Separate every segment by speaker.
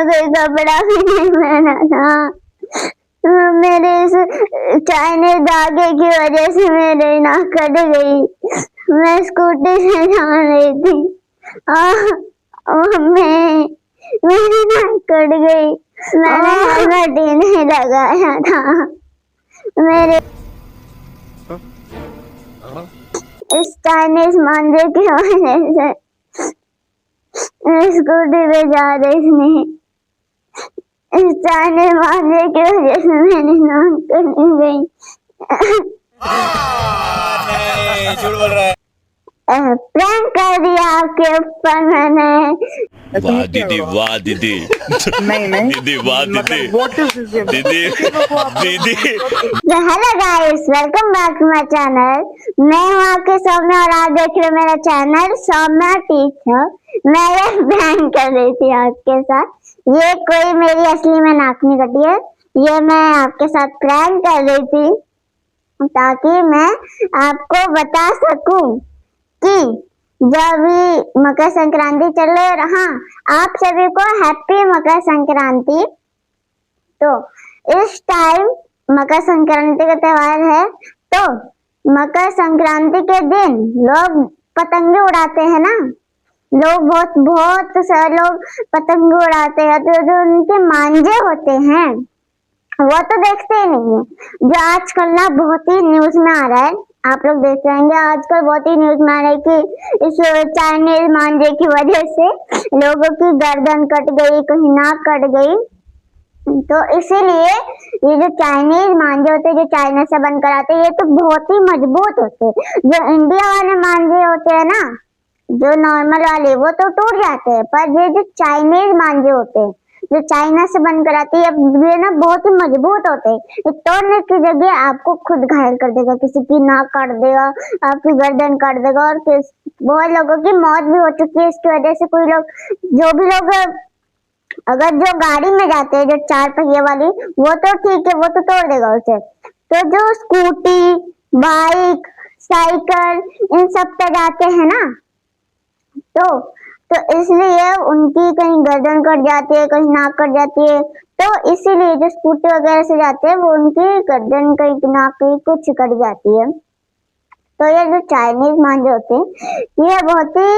Speaker 1: कोई कपड़ा भी नहीं पहना था। मेरे इस चाइनीज धागे की वजह से मेरी नाक कट गई। मैं स्कूटी से जा रही थी और मेरी नाक कट गई। मैंने हेलमेट ही नहीं लगाया था। मेरे इस चाइनीज मांझे की वजह से मैं स्कूटी पे जा रही थी। इस चाइनीज मांझे की वजह से मेरी नाक कट गई।
Speaker 2: नहीं, झूठ बोल रहा है।
Speaker 1: प्रैंक कर दिया आपके ऊपर मैंने।
Speaker 3: वाह दीदी, वाह दीदी,
Speaker 4: नहीं
Speaker 3: दीदी, वाह दीदी, दीदी, दीदी।
Speaker 1: Hello guys, welcome back to my channel. मैं हूँ आपके सौम्या और आप देख रहे हो मेरा चैनल सौम्या टीचर। मैं ये प्रैंक कर रही थी आपके साथ। ये कोई मेरी असली में नाक नहीं कटी है। ये मैं आपके साथ प्रैंक कर रही थी ताकि मैं आपको बता सकूं कि जब भी मकर संक्रांति चल रही है। हाँ, आप सभी को हैप्पी मकर संक्रांति। तो इस टाइम मकर संक्रांति का त्योहार है, तो मकर संक्रांति के दिन लोग पतंगे उड़ाते हैं ना। लोग बहुत सारे लोग पतंगे उड़ाते हैं। तो जो उनके मांझे होते हैं वो तो देखते ही नहीं है। जो आजकल ना बहुत ही न्यूज में आ रहा है, आप लोग देख रहे होंगे, आजकल बहुत ही न्यूज में आ रहा है कि इस चाइनीज मांझे की वजह से लोगों की गर्दन कट गई, कहीं नाक कट गई। तो इसीलिए ये जो चाइनीज मांझे होते हैं, जो चाइना से बनकर आते हैं, ये तो बहुत ही मजबूत होते हैं। जो इंडिया वाले मांझे होते हैं ना, जो नॉर्मल वाले, वो तो टूट जाते हैं। पर ये जो चाइनीज मांझे होते हैं, जो चाइना से बनकर आती है, ये ना बहुत ही मजबूत होते हैं। तोड़ने की जगह आपको खुद घायल कर देगा, किसी की नाक काट देगा, आपकी गर्दन काट देगा। और बहुत लोगों की मौत भी हो चुकी है इसकी वजह से। कोई लोग, जो भी लोग अगर जो गाड़ी में जाते हैं, जो 4 पहिए वाली, वो तो ठीक है, वो तो तोड़ देगा उसे। तो जो स्कूटी, बाइक, साइकिल, इन सब पे जाते हैं ना, तो इसलिए उनकी कहीं गर्दन कट जाती है, कहीं नाक कट जाती है। तो इसीलिए जो स्कूटी वगैरह से जाते हैं, वो उनकी गर्दन कहीं नाक कहीं कुछ कट जाती है। तो ये जो चाइनीज मांझे होते हैं, ये बहुत ही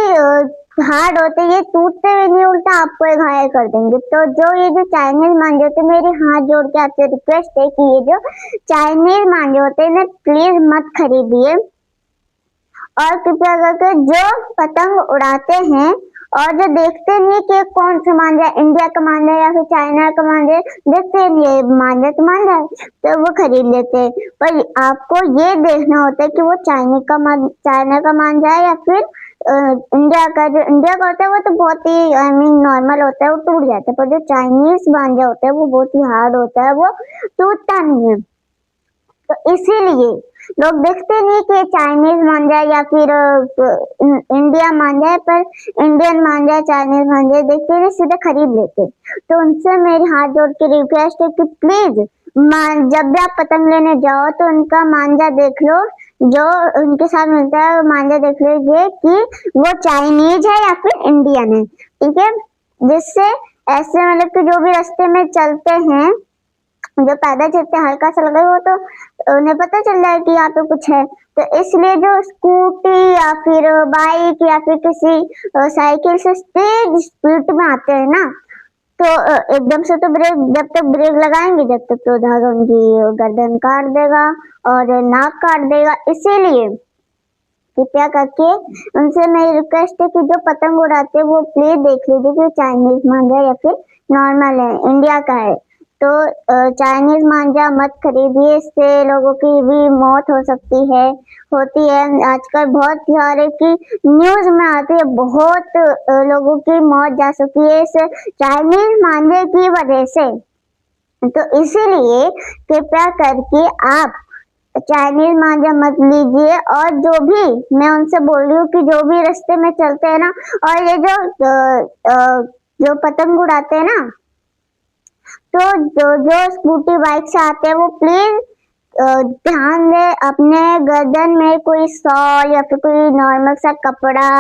Speaker 1: हार्ड होते हैं। ये टूटते हुए नहीं, उल्टा आपको घायल कर देंगे। तो जो ये जो चाइनीज मांझे होते हैं, मेरे हाथ जोड़ के आपसे रिक्वेस्ट है कि ये जो चाइनीज मांझे होते हैं ना, प्लीज मत खरीदिए। और कृपया करके जो पतंग उड़ाते हैं और जो देखते नहीं कि कौन सा मांझा, इंडिया का मांझा या फिर चाइना का मांझा, देखते नहीं मांझा तो मांझा, तो वो खरीद लेते हैं। पर आपको ये देखना होता है कि वो चाइना का मांझा है या फिर इंडिया का। जो इंडिया का होता है वो तो बहुत ही नॉर्मल होता है, वो टूट जाता है। पर जो चाइनीज मांझा होता है वो बहुत ही हार्ड होता है, वो टूटता नहीं है। तो इसीलिए लोग देखते नहीं कि चाइनीज मांझा या फिर इंडिया मांझा है, पर इंडियन मांझा, चाइनीज मांझा देखते नहीं, सीधे खरीद लेते। तो उनसे मेरी हाथ जोड़ के रिक्वेस्ट है कि प्लीज जब भी आप पतंग लेने जाओ तो उनका मांझा देख लो, जो उनके साथ मिलता है मांझा देख लीजिए कि वो चाइनीज है या फिर इंडियन है, ठीक है। जिससे ऐसे मतलब कि जो भी रास्ते में चलते हैं, जो पैदल चलते हल्का सा लगे, वो तो उन्हें पता चल जाए कि यहाँ पे कुछ है। तो इसलिए जो स्कूटी या फिर बाइक या फिर किसी साइकिल से तेज स्पीड में आते हैं ना, तो एकदम से तो ब्रेक, जब तक ब्रेक लगाएंगे जब तक तो धागा उनकी गर्दन काट देगा और नाक काट देगा। इसीलिए कृपया करके उनसे मेरी रिक्वेस्ट है कि जो पतंग उड़ाते हैं वो प्लीज देख लीजिए कि चाइनीज मांझा या फिर नॉर्मल है, इंडिया का है। तो चाइनीज मांझा मत खरीदिए, इससे लोगों की भी मौत हो सकती है, होती है। आजकल बहुत सारे की न्यूज में आती है, बहुत लोगों की मौत जा चुकी है इस चाइनीज मांझे की वजह से। तो इसीलिए कृपया करके आप चाइनीज मांझा मत लीजिए। और जो भी मैं उनसे बोल रही हूँ कि जो भी रास्ते में चलते हैं ना, और ये जो पतंग उड़ाते हैं ना, तो जो स्कूटी बाइक से आते हैं वो प्लीज ध्यान दे, अपने गर्दन में कोई शॉल या फिर कोई नॉर्मल सा कपड़ा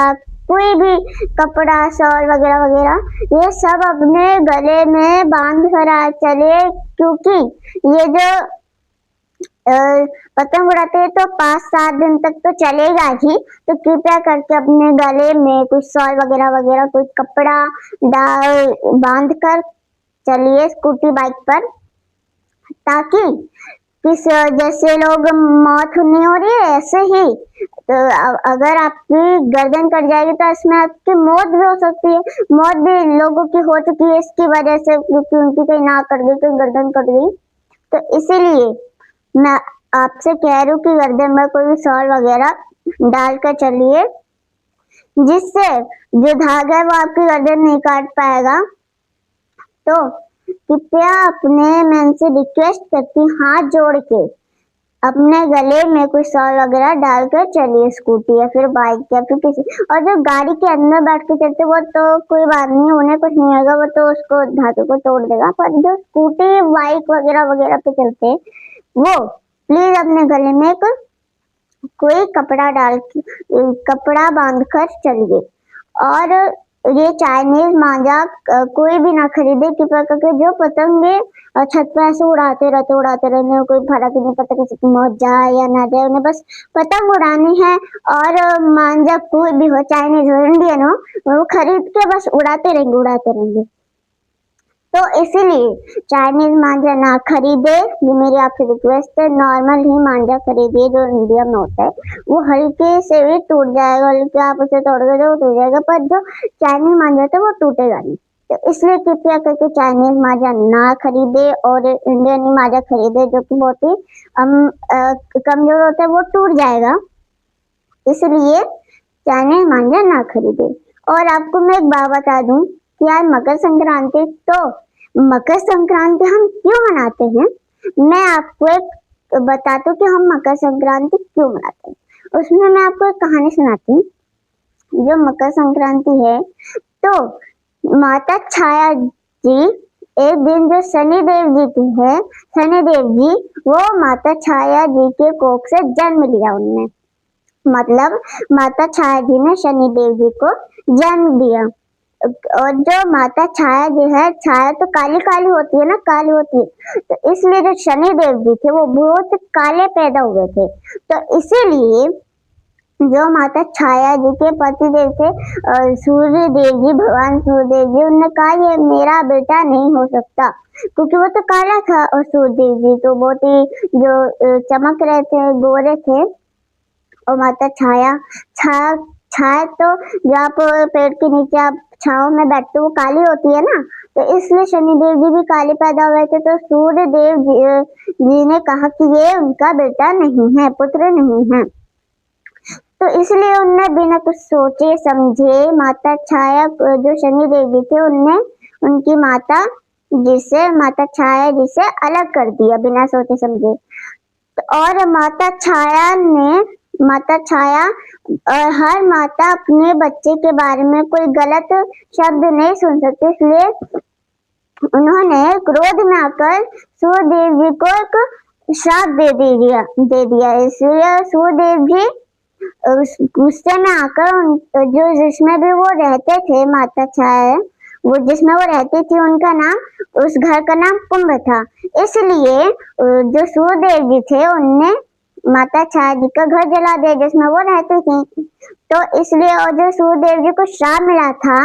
Speaker 1: कोई भी कपड़ा शॉल वगैरह वगैरह ये सब अपने गले में बांध कर आ चले, क्योंकि ये जो पतंग उड़ाते हैं तो 5-7 दिन तक तो चलेगा ही, तो कृपया करके अपने गले में कुछ शॉल वगैरह वगैरह कुछ कपड़ा बांध कर चलिए स्कूटी बाइक पर, ताकि किस जैसे लोग मौत नहीं हो रही है ऐसे ही तो अगर आपकी गर्दन कट जाएगी तो इसमें आपकी मौत भी हो सकती है। मौत भी लोगों की हो चुकी है इसकी वजह से, क्योंकि उनकी कहीं नाक कट गई, कहीं गर्दन कट गई। तो इसीलिए मैं आपसे कह रही हूँ कि गर्दन में कोई शॉल वगैरह डाल कर चलिए, जिससे जो धागा है वो आपकी गर्दन नहीं काट पाएगा। तो कृपया अपने मन से रिक्वेस्ट करती हूँ, हाथ जोड़ के अपने गले में कोई शॉल वगैरह डालकर चलिए स्कूटी या फिर बाइक या फिर किसी, और जो गाड़ी के अंदर बैठ के चलते वो तो कोई बात नहीं, उन्हें कुछ नहीं होगा, वो तो उसको धातु को तोड़ देगा, पर जो स्कूटी बाइक वगैरह वगैरह पे चलते वो प्लीज अपने गले में कोई कपड़ा बांध कर चलिए। और ये चाइनीज मांझा कोई भी ना खरीदे, कृपया करके। जो पतंगे छत पर ऐसे उड़ाते रहते, कोई फर्क नहीं पड़ता किसी की मौत जाए या ना जाए, उन्हें बस पतंग उड़ानी है। और मांझा कोई भी हो, चाइनीज हो इंडियन हो, वो खरीद के बस उड़ाते रहेंगे। तो इसीलिए चाइनीज मांझा ना खरीदे, ये मेरी आपसे रिक्वेस्ट है। नॉर्मल ही मांझा खरीदिए जो इंडिया में होता है, वो हल्के से भी टूट जाएगा, हल्के आप उसे तोड़ोगे तो वो टूट जाएगा, पर जो चाइनीज मांझा होता है वो टूटेगा नहीं। तो इसलिए कृपया करके चाइनीज मांझा ना खरीदे और इंडियन मांझा खरीदे, जो कि बहुत ही कमजोर होता है, वो टूट जाएगा। इसलिए चाइनीज मांझा ना खरीदे। और आपको मैं एक बात बता दूं कि आज मकर संक्रांति, तो मकर संक्रांति हम क्यों मनाते हैं, मैं आपको एक बताती हूँ कि हम मकर संक्रांति क्यों मनाते हैं। उसमें मैं आपको एक कहानी सुनाती हूँ। जो मकर संक्रांति है, तो माता छाया जी एक दिन जो शनिदेव जी की है, शनिदेव जी वो माता छाया जी के कोख से जन्म लिया उनने, मतलब माता छाया जी ने शनिदेव जी को जन्म दिया। और जो माता छाया जो है, छाया तो काली काली होती है ना, काली होती है, तो इसलिए जो शनिदेव जी थे वो बहुत काले पैदा हुए थे। तो इसीलिए जो माता छाया जी के पति देव थे सूर्य देव जी, भगवान सूर्य देव जी, उन्होंने कहा ये मेरा बेटा नहीं हो सकता, क्योंकि वो तो काला था और सूर्य देव जी तो बहुत ही जो चमक रहे थे, गोरे थे। और माता छाया तो जो आप पेड़ के नीचे आप छाव में बैठते वो काली होती है ना, तो इसलिए शनिदेव जी भी काले पैदा हुए थे। तो सूर्य देव जी ने कहा कि ये उनका बेटा नहीं है, पुत्र नहीं है। तो इसलिए उनने बिना कुछ सोचे समझे माता छाया जो शनिदेव जी थे, उनने उनकी माता छाया जिसे अलग कर दिया बिना सोचे समझे। और हर माता अपने बच्चे के बारे में कोई गलत शब्द नहीं सुन सकती, इसलिए उन्होंने क्रोध में आकर सूर्यदेव जी को एक श्राप दे दिया। इसलिए सूर्यदेव जी गुस्से में आकर जो जिसमें भी वो रहते थे, माता छाया वो जिसमें वो रहती थी, उनका नाम, उस घर का नाम कुंभ था। इसलिए जो सूर्यदेव जी थे उनने माता छाया जी का घर जला दिया जिसमें वो रहती थी। तो इसलिए और जो सूर्यदेव जी को श्राप मिला था,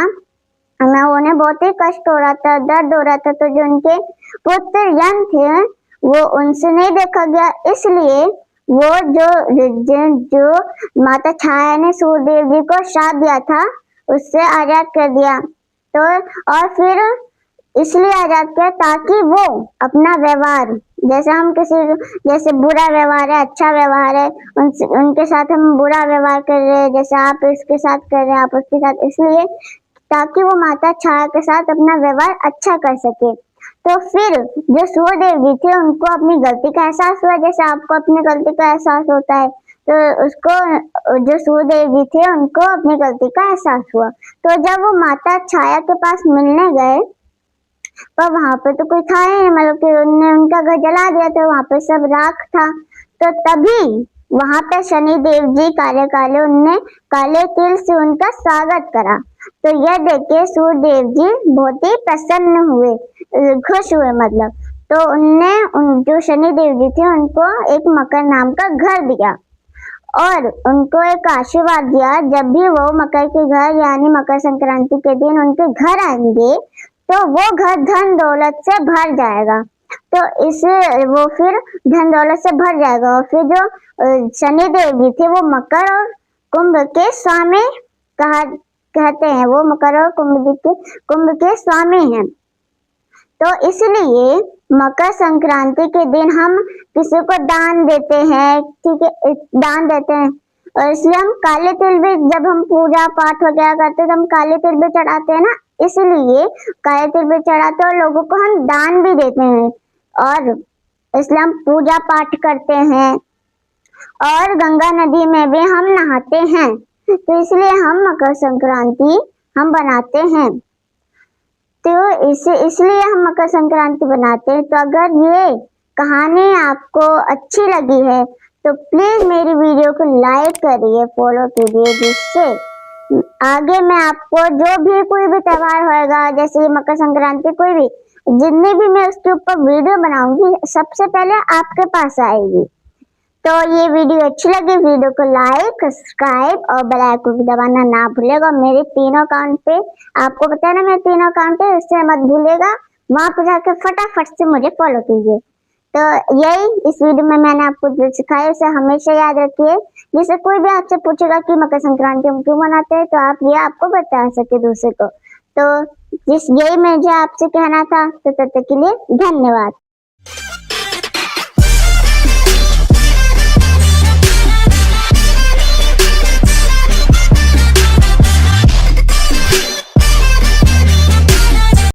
Speaker 1: उन्हें बहुत ही कष्ट हो रहा था, दर्द हो रहा था, तो जो उनके पुत्र यम थे वो उनसे नहीं देखा गया, इसलिए वो जो माता छाया ने सूर्यदेव जी को श्राप दिया था उससे आजाद कर दिया। तो और फिर इसलिए आजाद किया ताकि वो अपना व्यवहार, जैसे हम जैसे बुरा व्यवहार है, अच्छा व्यवहार है, उनके साथ हम बुरा व्यवहार कर रहे हैं, जैसे आप इसके साथ कर रहे हैं, आप उसके साथ, इसलिए ताकि वो माता छाया के साथ अपना व्यवहार अच्छा कर सके। तो फिर जो सूर्यदेव जी थे उनको अपनी गलती का एहसास हुआ, जैसे आपको अपनी गलती का एहसास होता है, तो उसको जो सूर्यदेव जी थे उनको अपनी गलती का एहसास हुआ। तो जब वो माता छाया के पास मिलने गए, पर वहां पे तो कोई था ही, मतलब कि उन्होंने उनका घर जला दिया था, वहां पे सब राख था। तो तभी वहां पे शनि देव जी काले काले उनने काले तिल से उनका स्वागत करा। तो यह देख के सूर्य देव जी बहुत ही प्रसन्न हुए, खुश हुए मतलब। तो उनने जो शनि देव जी थे उनको एक मकर नाम का घर दिया और उनको एक आशीर्वाद दिया, जब भी वो मकर के घर यानी मकर संक्रांति के दिन उनके घर आएंगे तो वो घर धन दौलत से भर जाएगा। तो इसे वो फिर धन दौलत से भर जाएगा। और फिर जो शनि देव जी थे वो मकर और कुंभ के स्वामी कहते हैं, वो मकर और कुंभ के स्वामी हैं। तो इसलिए मकर संक्रांति के दिन हम किसी को दान देते हैं, ठीक है, दान देते हैं। और इसलिए हम काले तिल भी, जब हम पूजा पाठ वगैरह करते हैं तो हम काले तिल भी चढ़ाते हैं ना, इसलिए काले तिल भी चढ़ाते हैं और लोगों को हम दान भी देते हैं। और इसलिए हम पूजा पाठ करते हैं और गंगा नदी में भी हम नहाते हैं। तो इसलिए हम मकर संक्रांति हम बनाते हैं। तो इसलिए हम मकर संक्रांति बनाते हैं। तो अगर ये कहानी आपको अच्छी लगी है तो प्लीज मेरी वीडियो को लाइक करिए, फॉलो कीजिए, जिससे आगे मैं आपको जो भी कोई भी त्योहार होएगा, जैसे मकर संक्रांति, कोई भी जितने भी मैं उसके ऊपर वीडियो बनाऊंगी सबसे पहले आपके पास आएगी। तो ये वीडियो अच्छी लगी, वीडियो को लाइक, सब्सक्राइब और बेल आइकन को दबाना ना भूलेगा। मेरे तीनों अकाउंट पे, आपको पता है ना मेरे तीनों अकाउंट है, उससे मत भूलेगा, वहां पर जाकर फटाफट से मुझे फॉलो कीजिए। तो यही इस वीडियो में मैंने आपको जो सिखाया उसे हमेशा याद रखिए। जैसे कोई भी आपसे पूछेगा कि मकर संक्रांति हम क्यों मनाते हैं, तो आप ये आपको बता सके दूसरे को। तो यही मुझे आपसे कहना था। तो तब तक के लिए धन्यवाद।